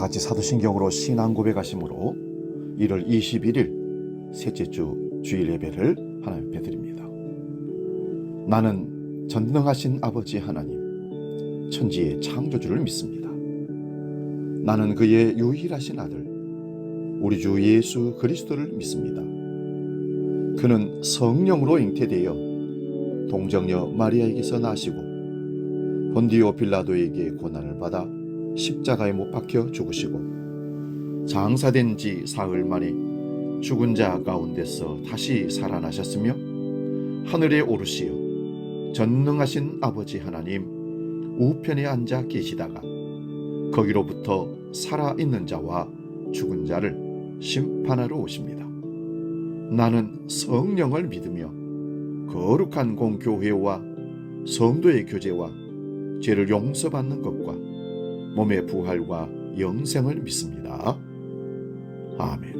같이 사도신경으로 신앙 고백하심으로 1월 21일 셋째 주 주일 예배를 하나님 앞에 드립니다. 나는 전능하신 아버지 하나님, 천지의 창조주를 믿습니다. 나는 그의 유일하신 아들, 우리 주 예수 그리스도를 믿습니다. 그는 성령으로 잉태되어 동정녀 마리아에게서 나시고 본디오 빌라도에게 고난을 받아 십자가에 못 박혀 죽으시고 장사된 지 사흘 만에 죽은 자 가운데서 다시 살아나셨으며 하늘에 오르시어 전능하신 아버지 하나님 우편에 앉아 계시다가 거기로부터 살아있는 자와 죽은 자를 심판하러 오십니다. 나는 성령을 믿으며 거룩한 공교회와 성도의 교제와 죄를 용서받는 것과 몸의 부활과 영생을 믿습니다. 아멘.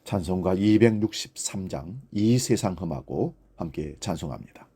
찬송가 263장 이 세상 흠하고 함께 찬송합니다.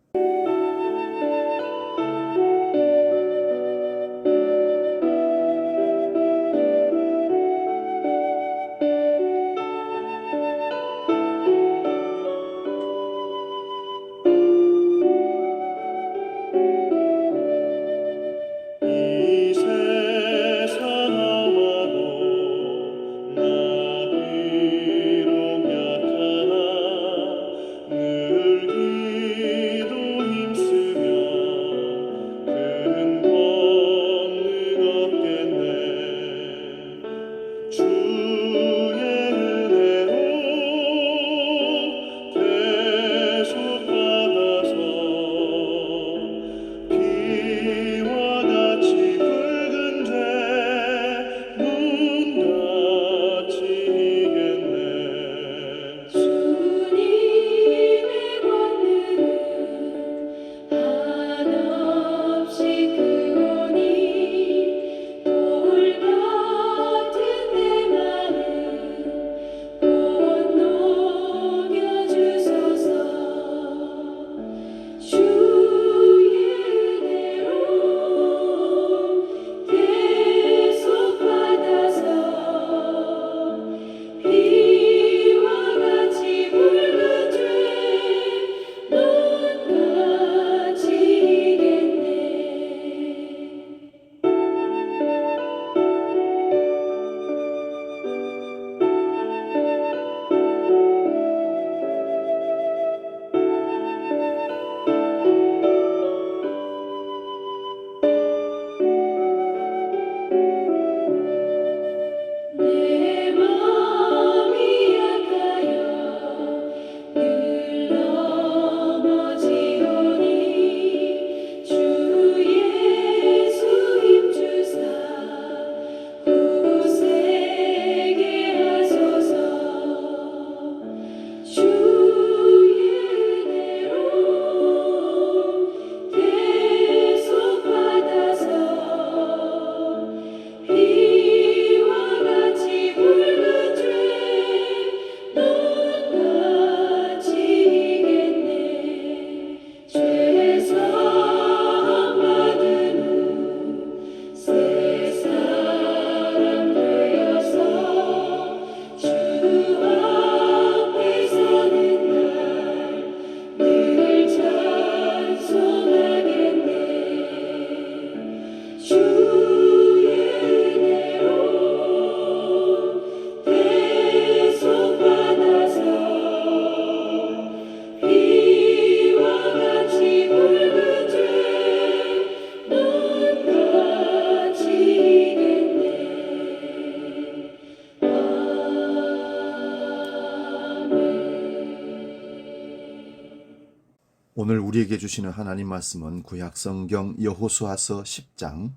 오늘 우리에게 주시는 하나님 말씀은 구약성경 여호수아서 10장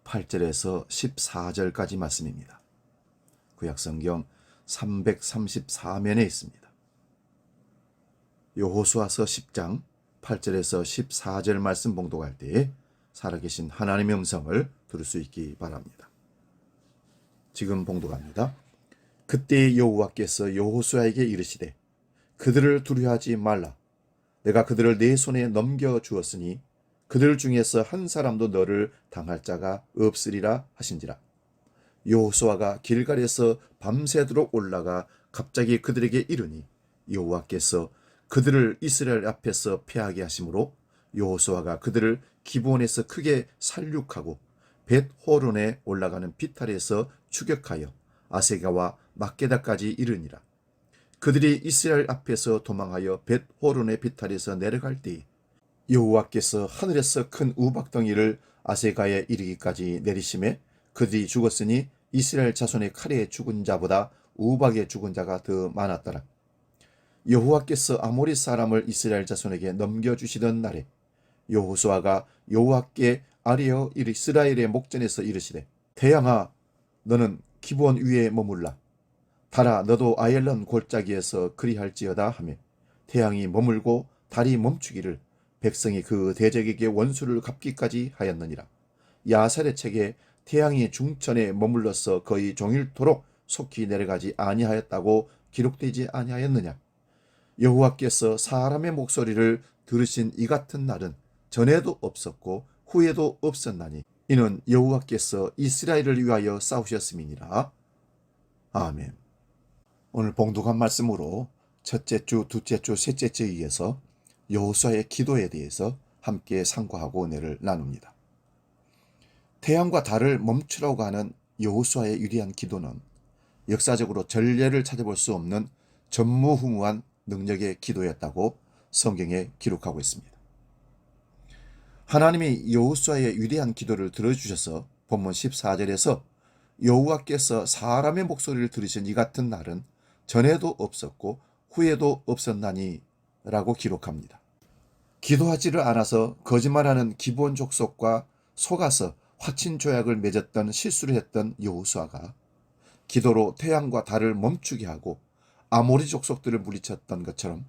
8절에서 14절까지 말씀입니다. 구약성경 334면에 있습니다. 여호수아서 10장 8절에서 14절 말씀 봉독할 때에 살아계신 하나님의 음성을 들을 수 있기 바랍니다. 지금 봉독합니다. 그때 여호와께서 여호수아에게 이르시되 그들을 두려워하지 말라. 내가 그들을 네 손에 넘겨 주었으니 그들 중에서 한 사람도 너를 당할 자가 없으리라 하신지라. 여호수아가 길갈에서 밤새도록 올라가 갑자기 그들에게 이르니 여호와께서 그들을 이스라엘 앞에서 패하게 하심으로 여호수아가 그들을 기브온에서 크게 살육하고 벳호론에 올라가는 비탈에서 추격하여 아세가와 막게다까지 이르니라. 그들이 이스라엘 앞에서 도망하여 벳호론의 비탈에서 내려갈 때에 여호와께서 하늘에서 큰 우박덩이를 아세가에 이르기까지 내리심에 그들이 죽었으니 이스라엘 자손의 칼에 죽은 자보다 우박에 죽은 자가 더 많았더라. 여호와께서 아모리 사람을 이스라엘 자손에게 넘겨주시던 날에 여호수아가 여호와께 아뢰어 이스라엘의 목전에서 이르시되 태양아 너는 기브온 위에 머물라. 달아 너도 아엘론 골짜기에서 그리할지어다 하며 태양이 머물고 달이 멈추기를 백성이 그 대적에게 원수를 갚기까지 하였느니라. 야살의 책에 태양이 중천에 머물러서 거의 종일토록 속히 내려가지 아니하였다고 기록되지 아니하였느냐. 여호와께서 사람의 목소리를 들으신 이 같은 날은 전에도 없었고 후에도 없었나니 이는 여호와께서 이스라엘을 위하여 싸우셨음이니라. 아멘. 오늘 봉독한 말씀으로 첫째 주, 둘째 주, 셋째 주에 의해서 여호수아의 기도에 대해서 함께 상고하고 은혜를 나눕니다. 태양과 달을 멈추라고 하는 여호수아의 위대한 기도는 역사적으로 전례를 찾아볼 수 없는 전무후무한 능력의 기도였다고 성경에 기록하고 있습니다. 하나님이 여호수아의 위대한 기도를 들어주셔서 본문 14절에서 여호와께서 사람의 목소리를 들으신 이 같은 날은 전에도 없었고 후에도 없었나니 라고 기록합니다. 기도하지를 않아서 거짓말하는 기브온 족속과 속아서 화친 조약을 맺었던 실수를 했던 여호수아가 기도로 태양과 달을 멈추게 하고 아모리 족속들을 물리쳤던 것처럼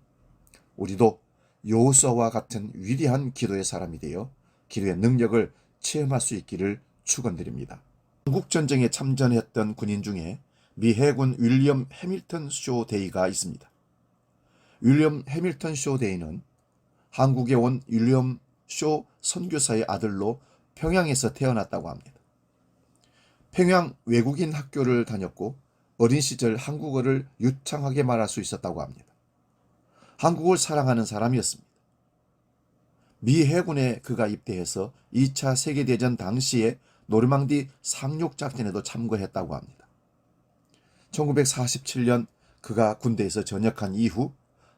우리도 여호수아와 같은 위대한 기도의 사람이 되어 기도의 능력을 체험할 수 있기를 축원드립니다. 한국전쟁에 참전했던 군인 중에 미 해군 윌리엄 해밀턴 쇼 데이가 있습니다. 윌리엄 해밀턴 쇼 데이는 한국에 온 윌리엄 쇼 선교사의 아들로 평양에서 태어났다고 합니다. 평양 외국인 학교를 다녔고 어린 시절 한국어를 유창하게 말할 수 있었다고 합니다. 한국을 사랑하는 사람이었습니다. 미 해군에 그가 입대해서 2차 세계대전 당시에 노르망디 상륙작전에도 참가했다고 합니다. 1947년 그가 군대에서 전역한 이후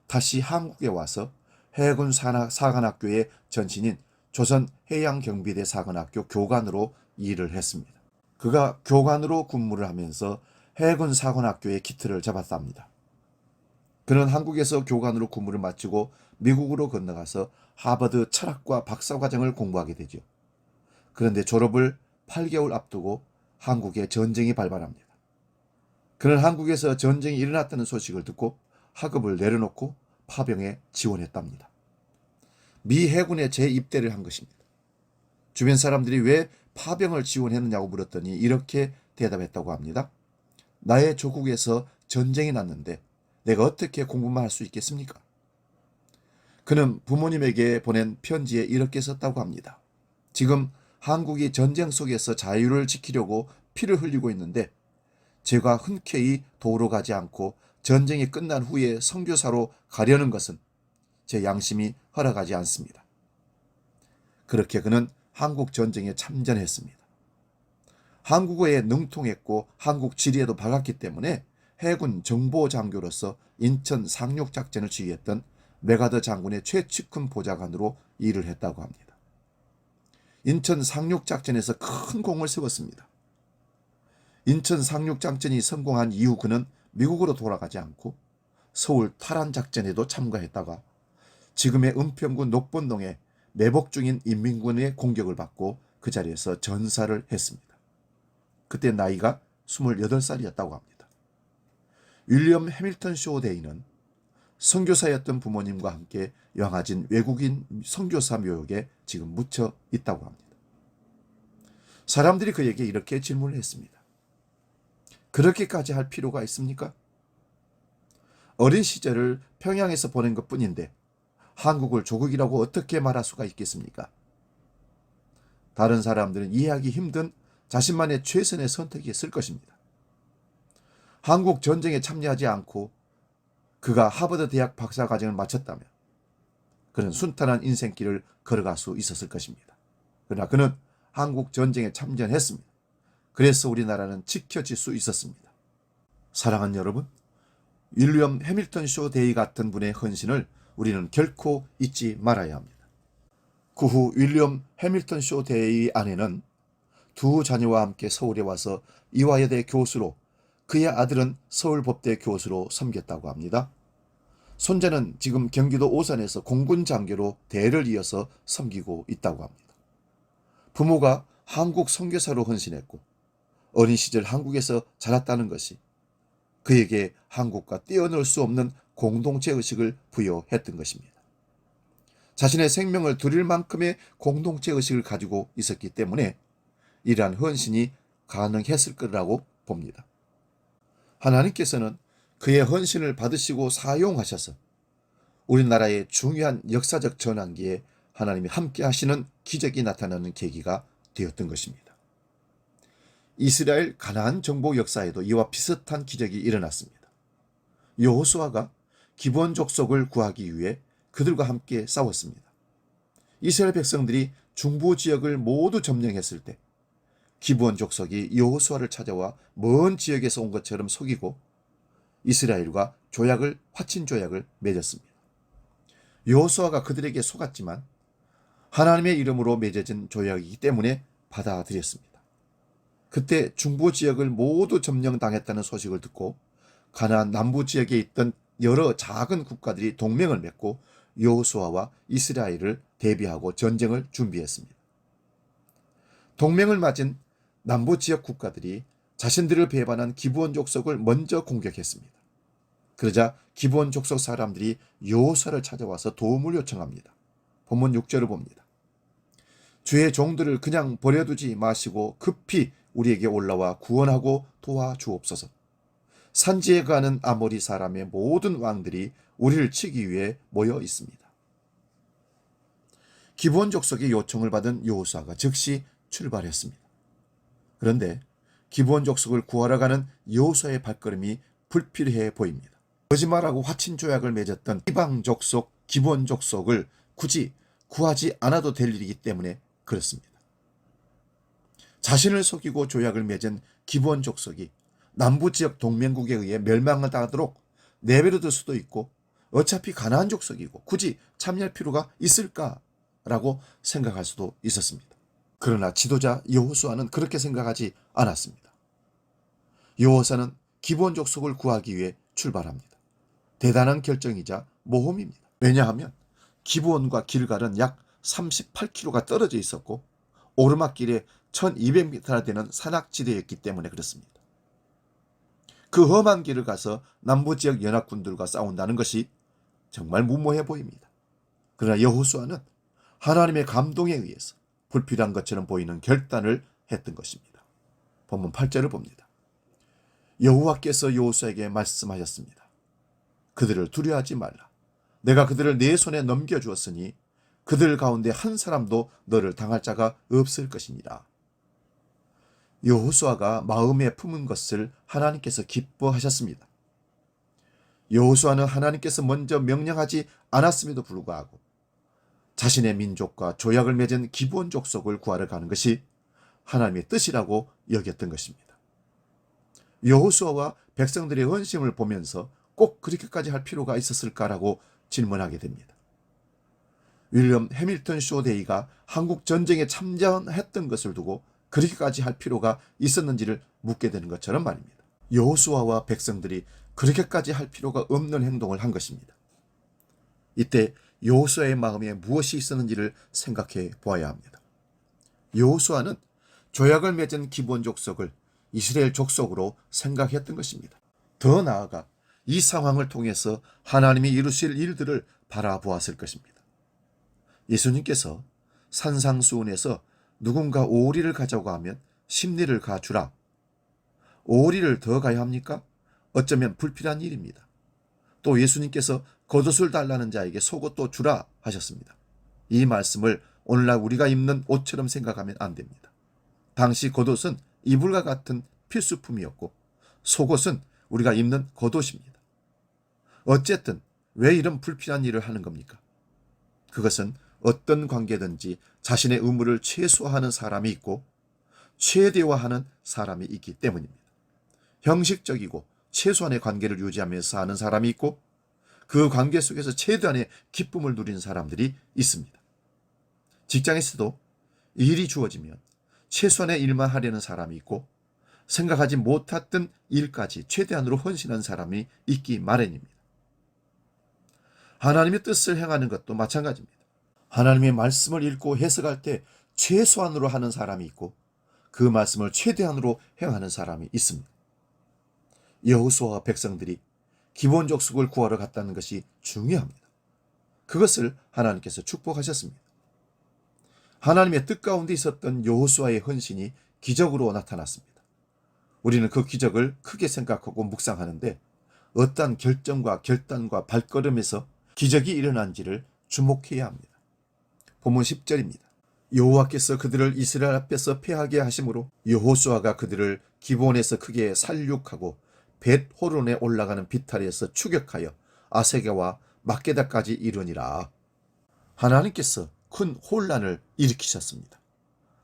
다시 한국에 와서 해군 사관학교의 전신인 조선해양경비대 사관학교 교관으로 일을 했습니다. 그가 교관으로 근무를 하면서 해군 사관학교의 기틀을 잡았답니다. 그는 한국에서 교관으로 근무를 마치고 미국으로 건너가서 하버드 철학과 박사과정을 공부하게 되죠. 그런데 졸업을 8개월 앞두고 한국에 전쟁이 발발합니다. 그는 한국에서 전쟁이 일어났다는 소식을 듣고 학업을 내려놓고 파병에 지원했답니다. 미 해군에 재입대를 한 것입니다. 주변 사람들이 왜 파병을 지원했느냐고 물었더니 이렇게 대답했다고 합니다. 나의 조국에서 전쟁이 났는데 내가 어떻게 공부만 할 수 있겠습니까? 그는 부모님에게 보낸 편지에 이렇게 썼다고 합니다. 지금 한국이 전쟁 속에서 자유를 지키려고 피를 흘리고 있는데 제가 흔쾌히 도로 가지 않고 전쟁이 끝난 후에 선교사로 가려는 것은 제 양심이 허락하지 않습니다. 그렇게 그는 한국 전쟁에 참전했습니다. 한국어에 능통했고 한국 지리에도 밝았기 때문에 해군 정보장교로서 인천 상륙작전을 지휘했던 메가더 장군의 최측근 보좌관으로 일을 했다고 합니다. 인천 상륙작전에서 큰 공을 세웠습니다. 인천 상륙작전이 성공한 이후 그는 미국으로 돌아가지 않고 서울 탈환작전에도 참가했다가 지금의 은평구 녹본동에 매복 중인 인민군의 공격을 받고 그 자리에서 전사를 했습니다. 그때 나이가 28살이었다고 합니다. 윌리엄 해밀턴 쇼 데이는 선교사였던 부모님과 함께 영화진 외국인 선교사 묘역에 지금 묻혀 있다고 합니다. 사람들이 그에게 이렇게 질문을 했습니다. 그렇게까지 할 필요가 있습니까? 어린 시절을 평양에서 보낸 것뿐인데 한국을 조국이라고 어떻게 말할 수가 있겠습니까? 다른 사람들은 이해하기 힘든 자신만의 최선의 선택이었을 것입니다. 한국 전쟁에 참여하지 않고 그가 하버드 대학 박사과정을 마쳤다면 그는 순탄한 인생길을 걸어갈 수 있었을 것입니다. 그러나 그는 한국 전쟁에 참전했습니다. 그래서 우리나라는 지켜질 수 있었습니다. 사랑하는 여러분, 윌리엄 해밀턴 쇼 데이 같은 분의 헌신을 우리는 결코 잊지 말아야 합니다. 그 후 윌리엄 해밀턴 쇼 데이 아내는 두 자녀와 함께 서울에 와서 이화여대 교수로, 그의 아들은 서울법대 교수로 섬겼다고 합니다. 손자는 지금 경기도 오산에서 공군 장교로 대를 이어서 섬기고 있다고 합니다. 부모가 한국 선교사로 헌신했고 어린 시절 한국에서 자랐다는 것이 그에게 한국과 떼어놓을 수 없는 공동체 의식을 부여했던 것입니다. 자신의 생명을 드릴 만큼의 공동체 의식을 가지고 있었기 때문에 이러한 헌신이 가능했을 거라고 봅니다. 하나님께서는 그의 헌신을 받으시고 사용하셔서 우리나라의 중요한 역사적 전환기에 하나님이 함께 하시는 기적이 나타나는 계기가 되었던 것입니다. 이스라엘 가나안 정복 역사에도 이와 비슷한 기적이 일어났습니다. 여호수아가 기브온 족속을 구하기 위해 그들과 함께 싸웠습니다. 이스라엘 백성들이 중부 지역을 모두 점령했을 때 기브온 족속이 여호수아를 찾아와 먼 지역에서 온 것처럼 속이고 이스라엘과 화친 조약을 맺었습니다. 여호수아가 그들에게 속았지만 하나님의 이름으로 맺어진 조약이기 때문에 받아들였습니다. 그때 중부 지역을 모두 점령당했다는 소식을 듣고 가나안 남부 지역에 있던 여러 작은 국가들이 동맹을 맺고 여호수아와 이스라엘을 대비하고 전쟁을 준비했습니다. 동맹을 맺은 남부 지역 국가들이 자신들을 배반한 기브온 족속을 먼저 공격했습니다. 그러자 기브온 족속 사람들이 여호수아를 찾아와서 도움을 요청합니다. 본문 6절을 봅니다. 주의 종들을 그냥 버려두지 마시고 급히 우리에게 올라와 구원하고 도와주옵소서. 산지에 가는 아모리 사람의 모든 왕들이 우리를 치기 위해 모여 있습니다. 기브온 족속의 요청을 받은 여호수아가 즉시 출발했습니다. 그런데 기브온 족속을 구하러 가는 여호수아의 발걸음이 불필요해 보입니다. 거짓말하고 화친 조약을 맺었던 이방 족속 기브온 족속을 굳이 구하지 않아도 될 일이기 때문에 그렇습니다. 자신을 속이고 조약을 맺은 기브온 족속이 남부 지역 동맹국에 의해 멸망을 당하도록 내버려둘 수도 있고 어차피 가나안 족속이고 굳이 참여할 필요가 있을까라고 생각할 수도 있었습니다. 그러나 지도자 여호수아는 그렇게 생각하지 않았습니다. 여호수아는 기브온 족속을 구하기 위해 출발합니다. 대단한 결정이자 모험입니다. 왜냐하면 기브온과 길갈은 약 38km가 떨어져 있었고 오르막길에 1200m나 되는 산악지대였기 때문에 그렇습니다. 그 험한 길을 가서 남부지역 연합군들과 싸운다는 것이 정말 무모해 보입니다. 그러나 여호수아는 하나님의 감동에 의해서 불필요한 것처럼 보이는 결단을 했던 것입니다. 본문 8절을 봅니다. 여호와께서 여호수아에게 말씀하셨습니다. 그들을 두려워하지 말라. 내가 그들을 내 손에 넘겨주었으니 그들 가운데 한 사람도 너를 당할 자가 없을 것이니라. 여호수아가 마음에 품은 것을 하나님께서 기뻐하셨습니다. 여호수아는 하나님께서 먼저 명령하지 않았음에도 불구하고 자신의 민족과 조약을 맺은 기브온 족속을 구하러 가는 것이 하나님의 뜻이라고 여겼던 것입니다. 여호수아와 백성들의 헌신을 보면서 꼭 그렇게까지 할 필요가 있었을까라고 질문하게 됩니다. 윌리엄 해밀턴 쇼 데이가 한국 전쟁에 참전했던 것을 두고 그렇게까지 할 필요가 있었는지를 묻게 되는 것처럼 말입니다. 여호수아와 백성들이 그렇게까지 할 필요가 없는 행동을 한 것입니다. 이때 여호수아의 마음에 무엇이 있었는지를 생각해 보아야 합니다. 여호수아는 조약을 맺은 기브온 족속을 이스라엘 족속으로 생각했던 것입니다. 더 나아가 이 상황을 통해서 하나님이 이루실 일들을 바라보았을 것입니다. 예수님께서 산상수훈에서 누군가 오리를 가자고 하면 십리를 가주라. 오리를 더 가야 합니까? 어쩌면 불필요한 일입니다. 또 예수님께서 겉옷을 달라는 자에게 속옷도 주라 하셨습니다. 이 말씀을 오늘날 우리가 입는 옷처럼 생각하면 안 됩니다. 당시 겉옷은 이불과 같은 필수품이었고 속옷은 우리가 입는 겉옷입니다. 어쨌든 왜 이런 불필요한 일을 하는 겁니까? 그것은 어떤 관계든지 자신의 의무를 최소화하는 사람이 있고 최대화하는 사람이 있기 때문입니다. 형식적이고 최소한의 관계를 유지하면서 사는 사람이 있고 그 관계 속에서 최대한의 기쁨을 누리는 사람들이 있습니다. 직장에서도 일이 주어지면 최소한의 일만 하려는 사람이 있고 생각하지 못했던 일까지 최대한으로 헌신한 사람이 있기 마련입니다. 하나님의 뜻을 행하는 것도 마찬가지입니다. 하나님의 말씀을 읽고 해석할 때 최소한으로 하는 사람이 있고 그 말씀을 최대한으로 행하는 사람이 있습니다. 여호수아와 백성들이 기본 족속을 구하러 갔다는 것이 중요합니다. 그것을 하나님께서 축복하셨습니다. 하나님의 뜻 가운데 있었던 여호수아의 헌신이 기적으로 나타났습니다. 우리는 그 기적을 크게 생각하고 묵상하는데 어떠한 결정과 결단과 발걸음에서 기적이 일어난지를 주목해야 합니다. 본문 10절입니다. 여호와께서 그들을 이스라엘 앞에서 패하게 하심으로 여호수아가 그들을 기브온에서 크게 살육하고 벳호론에 올라가는 비탈에서 추격하여 아세가와 막게다까지 이르니라. 하나님께서 큰 혼란을 일으키셨습니다.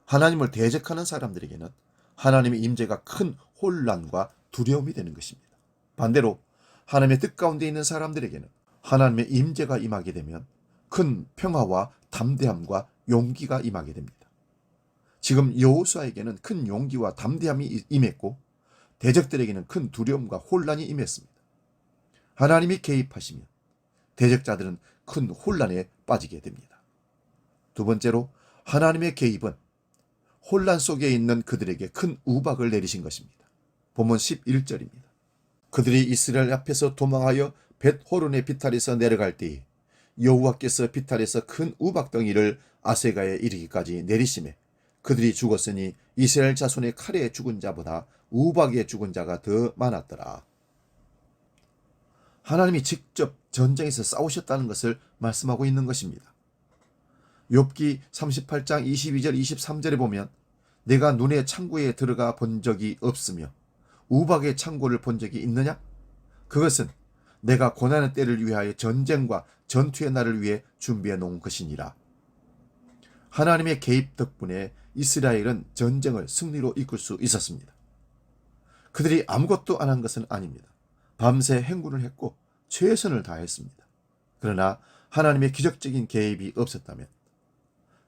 하나님을 대적하는 사람들에게는 하나님의 임재가 큰 혼란과 두려움이 되는 것입니다. 반대로 하나님의 뜻 가운데 있는 사람들에게는 하나님의 임재가 임하게 되면 큰 평화와 담대함과 용기가 임하게 됩니다. 지금 여호수아에게는 큰 용기와 담대함이 임했고 대적들에게는 큰 두려움과 혼란이 임했습니다. 하나님이 개입하시면 대적자들은 큰 혼란에 빠지게 됩니다. 두 번째로 하나님의 개입은 혼란 속에 있는 그들에게 큰 우박을 내리신 것입니다. 본문 11절입니다. 그들이 이스라엘 앞에서 도망하여 벳호론의 비탈에서 내려갈 때에 여호와께서 비탈에서 큰 우박덩이를 아세가에 이르기까지 내리심에 그들이 죽었으니 이스라엘 자손의 칼에 죽은 자보다 우박에 죽은 자가 더 많았더라. 하나님이 직접 전쟁에서 싸우셨다는 것을 말씀하고 있는 것입니다. 욥기 38장 22절 23절에 보면 내가 눈의 창고에 들어가 본 적이 없으며 우박의 창고를 본 적이 있느냐? 그것은 내가 고난의 때를 위하여 전쟁과 전투의 날을 위해 준비해 놓은 것이니라. 하나님의 개입 덕분에 이스라엘은 전쟁을 승리로 이끌 수 있었습니다. 그들이 아무것도 안 한 것은 아닙니다. 밤새 행군을 했고 최선을 다했습니다. 그러나 하나님의 기적적인 개입이 없었다면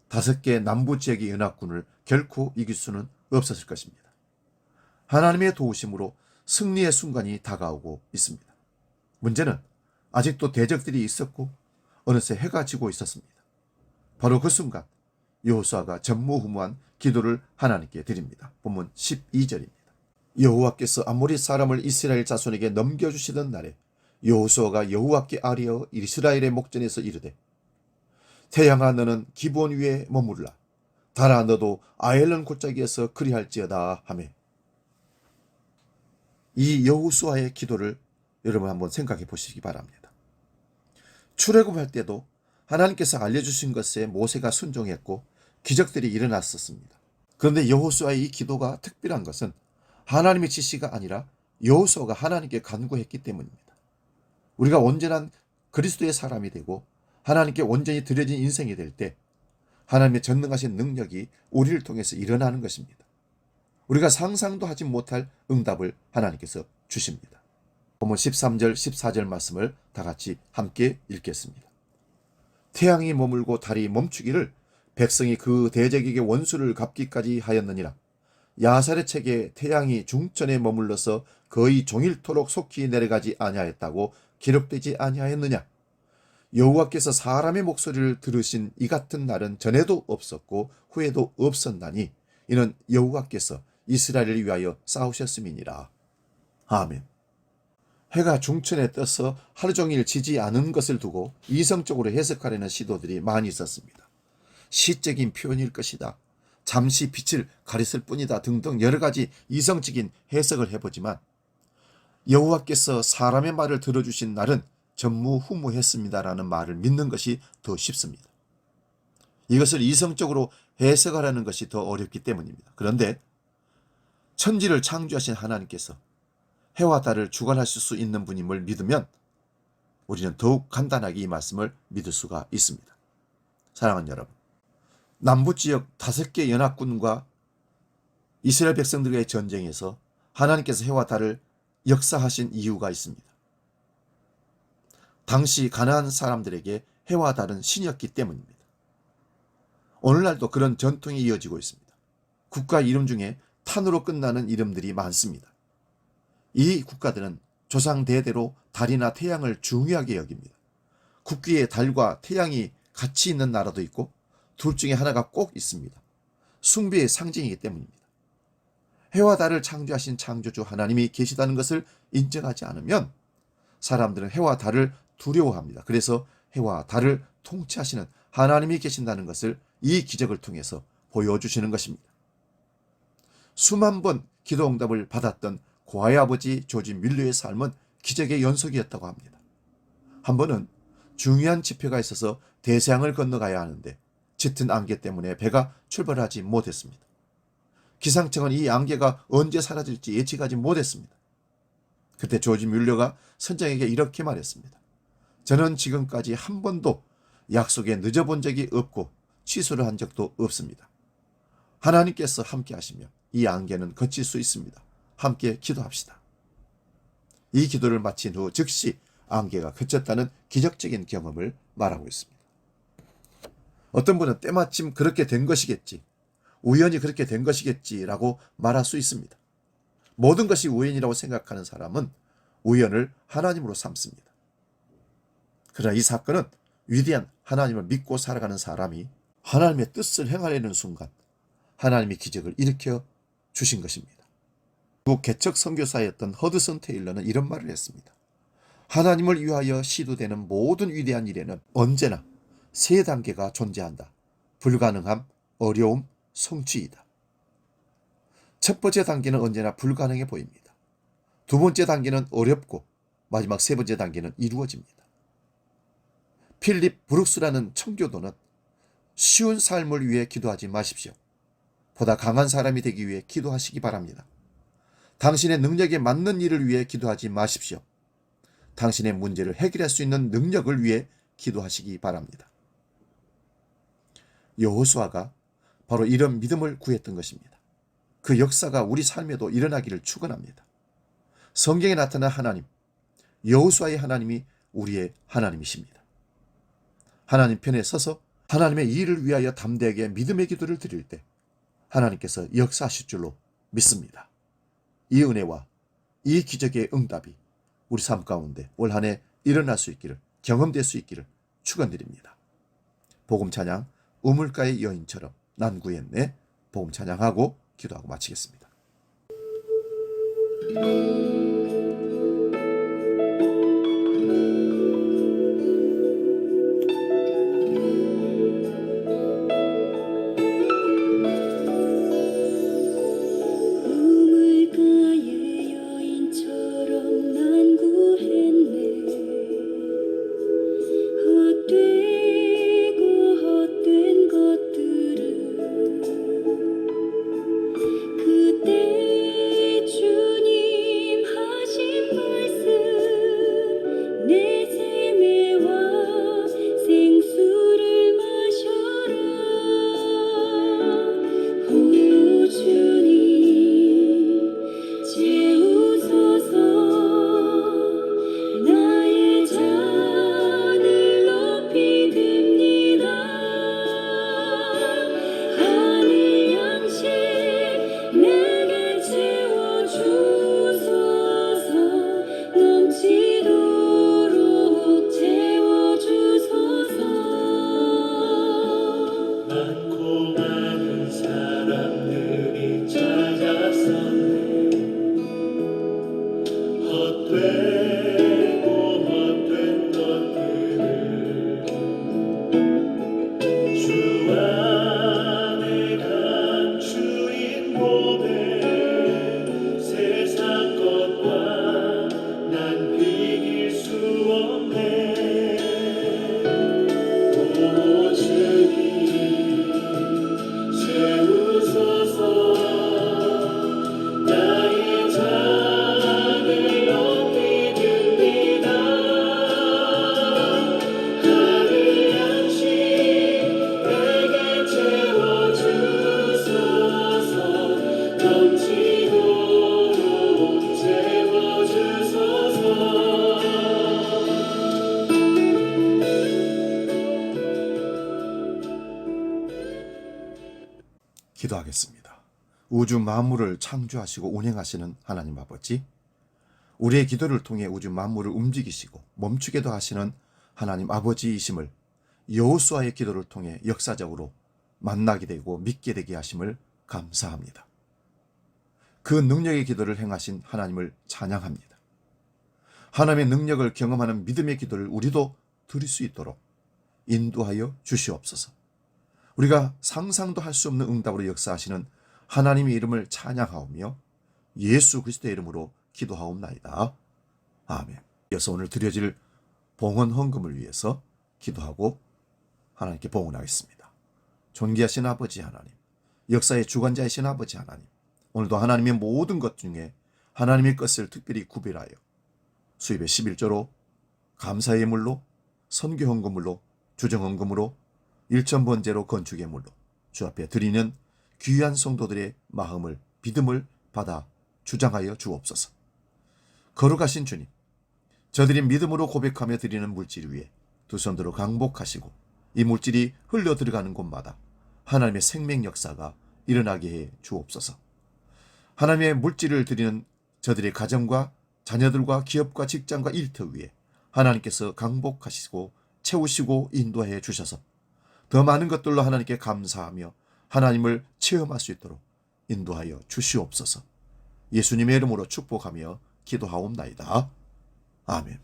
5개 남부 지역의 연합군을 결코 이길 수는 없었을 것입니다. 하나님의 도우심으로 승리의 순간이 다가오고 있습니다. 문제는 아직도 대적들이 있었고 어느새 해가 지고 있었습니다. 바로 그 순간 여호수아가 전무후무한 기도를 하나님께 드립니다. 본문 12절입니다. 여호와께서 아모리 사람을 이스라엘 자손에게 넘겨주시던 날에 여호수아가 여호와께 아뢰어 이스라엘의 목전에서 이르되 태양아 너는 기브온 위에 머물라 달아 너도 아엘론 골짜기에서 그리할지어다 하매 이 여호수아의 기도를 여러분 한번 생각해 보시기 바랍니다. 출애굽할 때도 하나님께서 알려주신 것에 모세가 순종했고 기적들이 일어났었습니다. 그런데 여호수아의 이 기도가 특별한 것은 하나님의 지시가 아니라 여호수아가 하나님께 간구했기 때문입니다. 우리가 온전한 그리스도의 사람이 되고 하나님께 온전히 드려진 인생이 될 때 하나님의 전능하신 능력이 우리를 통해서 일어나는 것입니다. 우리가 상상도 하지 못할 응답을 하나님께서 주십니다. 본문 13절 14절 말씀을 다 같이 함께 읽겠습니다. 태양이 머물고 달이 멈추기를 백성이 그 대적에게 원수를 갚기까지 하였느니라. 야살의 책에 태양이 중천에 머물러서 거의 종일토록 속히 내려가지 아니하였다고 기록되지 아니하였느냐. 여호와께서 사람의 목소리를 들으신 이 같은 날은 전에도 없었고 후에도 없었나니 이는 여호와께서 이스라엘을 위하여 싸우셨음이니라. 아멘. 해가 중천에 떠서 하루 종일 지지 않은 것을 두고 이성적으로 해석하려는 시도들이 많이 있었습니다. 시적인 표현일 것이다. 잠시 빛을 가렸을 뿐이다 등등 여러 가지 이성적인 해석을 해보지만 여호와께서 사람의 말을 들어주신 날은 전무후무했습니다라는 말을 믿는 것이 더 쉽습니다. 이것을 이성적으로 해석하라는 것이 더 어렵기 때문입니다. 그런데 천지를 창조하신 하나님께서 해와 달을 주관하실 수 있는 분임을 믿으면 우리는 더욱 간단하게 이 말씀을 믿을 수가 있습니다. 사랑하는 여러분, 남부지역 5개 연합군과 이스라엘 백성들과의 전쟁에서 하나님께서 해와 달을 역사하신 이유가 있습니다. 당시 가나안 사람들에게 해와 달은 신이었기 때문입니다. 오늘날도 그런 전통이 이어지고 있습니다. 국가 이름 중에 탄으로 끝나는 이름들이 많습니다. 이 국가들은 조상 대대로 달이나 태양을 중요하게 여깁니다. 국기에 달과 태양이 같이 있는 나라도 있고 둘 중에 하나가 꼭 있습니다. 숭배의 상징이기 때문입니다. 해와 달을 창조하신 창조주 하나님이 계시다는 것을 인정하지 않으면 사람들은 해와 달을 두려워합니다. 그래서 해와 달을 통치하시는 하나님이 계신다는 것을 이 기적을 통해서 보여주시는 것입니다. 수만 번 기도 응답을 받았던 고아의 아버지 조지 밀러의 삶은 기적의 연속이었다고 합니다. 한 번은 중요한 지표가 있어서 대서양을 건너가야 하는데 짙은 안개 때문에 배가 출발하지 못했습니다. 기상청은 이 안개가 언제 사라질지 예측하지 못했습니다. 그때 조지 밀러가 선장에게 이렇게 말했습니다. 저는 지금까지 한 번도 약속에 늦어본 적이 없고 취소를 한 적도 없습니다. 하나님께서 함께 하시면 이 안개는 거칠 수 있습니다. 함께 기도합시다. 이 기도를 마친 후 즉시 안개가 그쳤다는 기적적인 경험을 말하고 있습니다. 어떤 분은 때마침 그렇게 된 것이겠지, 우연히 그렇게 된 것이겠지라고 말할 수 있습니다. 모든 것이 우연이라고 생각하는 사람은 우연을 하나님으로 삼습니다. 그러나 이 사건은 위대한 하나님을 믿고 살아가는 사람이 하나님의 뜻을 행하려는 순간 하나님이 기적을 일으켜 주신 것입니다. 미국 개척 선교사였던 허드슨 테일러는 이런 말을 했습니다. 하나님을 위하여 시도되는 모든 위대한 일에는 언제나 3단계가 존재한다. 불가능함, 어려움, 성취이다. 첫 번째 단계는 언제나 불가능해 보입니다. 두 번째 단계는 어렵고 마지막 3번째 단계는 이루어집니다. 필립 브룩스라는 청교도는 쉬운 삶을 위해 기도하지 마십시오. 보다 강한 사람이 되기 위해 기도하시기 바랍니다. 당신의 능력에 맞는 일을 위해 기도하지 마십시오. 당신의 문제를 해결할 수 있는 능력을 위해 기도하시기 바랍니다. 여호수아가 바로 이런 믿음을 구했던 것입니다. 그 역사가 우리 삶에도 일어나기를 축원합니다. 성경에 나타난 하나님, 여호수아의 하나님이 우리의 하나님이십니다. 하나님 편에 서서 하나님의 일을 위하여 담대하게 믿음의 기도를 드릴 때 하나님께서 역사하실 줄로 믿습니다. 이 은혜와 이 기적의 응답이 우리 삶 가운데 올 한 해 일어날 수 있기를, 경험될 수 있기를 축원드립니다. 복음 찬양, 우물가의 여인처럼 난 구했네. 복음 찬양하고 기도하고 마치겠습니다. 그때 주님 기도하겠습니다. 우주 만물을 창조하시고 운행하시는 하나님 아버지, 우리의 기도를 통해 우주 만물을 움직이시고 멈추게도 하시는 하나님 아버지이심을 여호수아의 기도를 통해 역사적으로 만나게 되고 믿게 되게 하심을 감사합니다. 그 능력의 기도를 행하신 하나님을 찬양합니다. 하나님의 능력을 경험하는 믿음의 기도를 우리도 드릴 수 있도록 인도하여 주시옵소서. 우리가 상상도 할 수 없는 응답으로 역사하시는 하나님의 이름을 찬양하오며 예수 그리스도의 이름으로 기도하옵나이다. 아멘. 이어서 오늘 드려질 봉헌 헌금을 위해서 기도하고 하나님께 봉헌하겠습니다. 존귀하신 아버지 하나님, 역사의 주관자이신 아버지 하나님, 오늘도 하나님의 모든 것 중에 하나님의 것을 특별히 구별하여 수입의 11조로, 감사의 예물로, 선교 헌금으로, 주정 헌금으로, 일천번제로, 건축의 물로 주 앞에 드리는 귀한 성도들의 마음을, 믿음을 받아 주장하여 주옵소서. 거룩하신 주님, 저들이 믿음으로 고백하며 드리는 물질 위에 두 손으로 강복하시고 이 물질이 흘러 들어가는 곳마다 하나님의 생명 역사가 일어나게 해 주옵소서. 하나님의 물질을 드리는 저들의 가정과 자녀들과 기업과 직장과 일터 위에 하나님께서 강복하시고 채우시고 인도해 주셔서 더 많은 것들로 하나님께 감사하며 하나님을 체험할 수 있도록 인도하여 주시옵소서. 예수님의 이름으로 축복하며 기도하옵나이다. 아멘.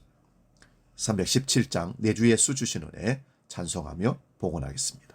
317장 내 주 예수 주신 은혜 찬송하며 봉헌하겠습니다.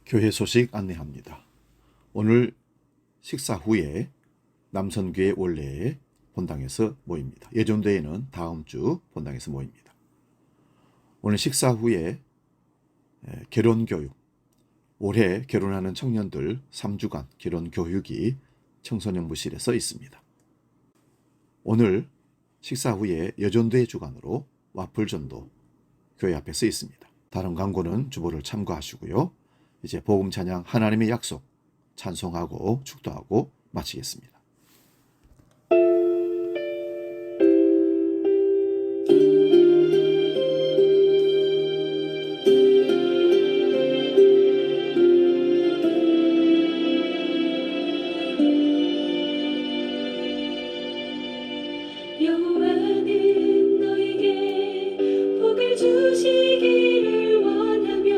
교회 소식 안내합니다. 오늘 식사 후에 남선교회 원래의 본당에서 모입니다. 예전대회는 다음 주 본당에서 모입니다. 오늘 식사 후에 결혼교육, 올해 결혼하는 청년들 3주간 결혼교육이 청소년부실에서 있습니다. 오늘 식사 후에 여전대회 주관으로 와플전도 교회 앞에서 있습니다. 다른 광고는 주보를 참고하시고요. 이제 복음 찬양 하나님의 약속 찬송하고 축도하고 마치겠습니다. 여호와는 너에게 복을 주시기를 원하며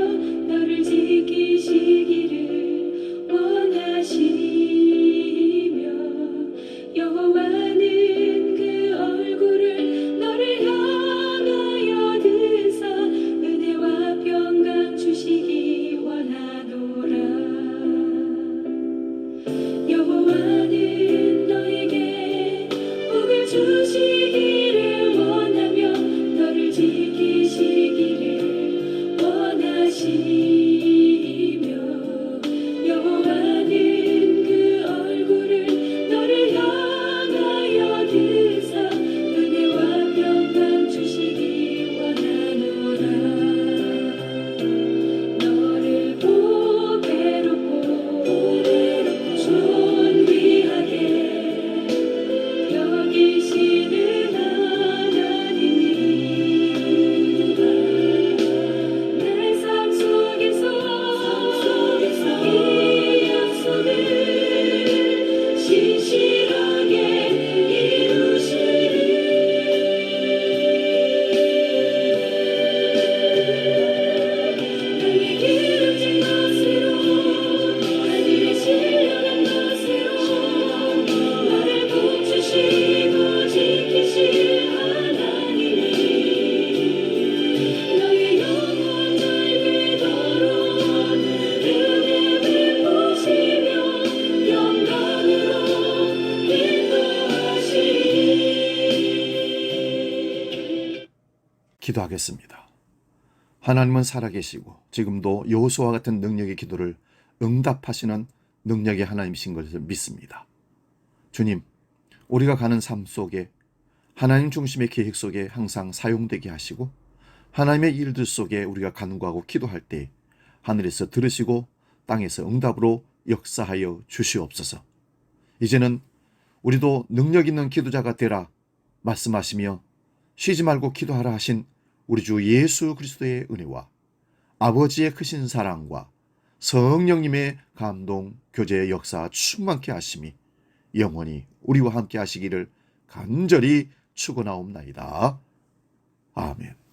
하나님은 살아계시고 지금도 여호수아와 같은 능력의 기도를 응답하시는 능력의 하나님이신 것을 믿습니다. 주님, 우리가 가는 삶 속에 하나님 중심의 계획 속에 항상 사용되게 하시고 하나님의 일들 속에 우리가 간구하고 기도할 때 하늘에서 들으시고 땅에서 응답으로 역사하여 주시옵소서. 이제는 우리도 능력 있는 기도자가 되라 말씀하시며 쉬지 말고 기도하라 하신 우리 주 예수 그리스도의 은혜와 아버지의 크신 사랑과 성령님의 감동, 교제의 역사 충만케 하심이 영원히 우리와 함께 하시기를 간절히 축원하옵나이다. 아멘.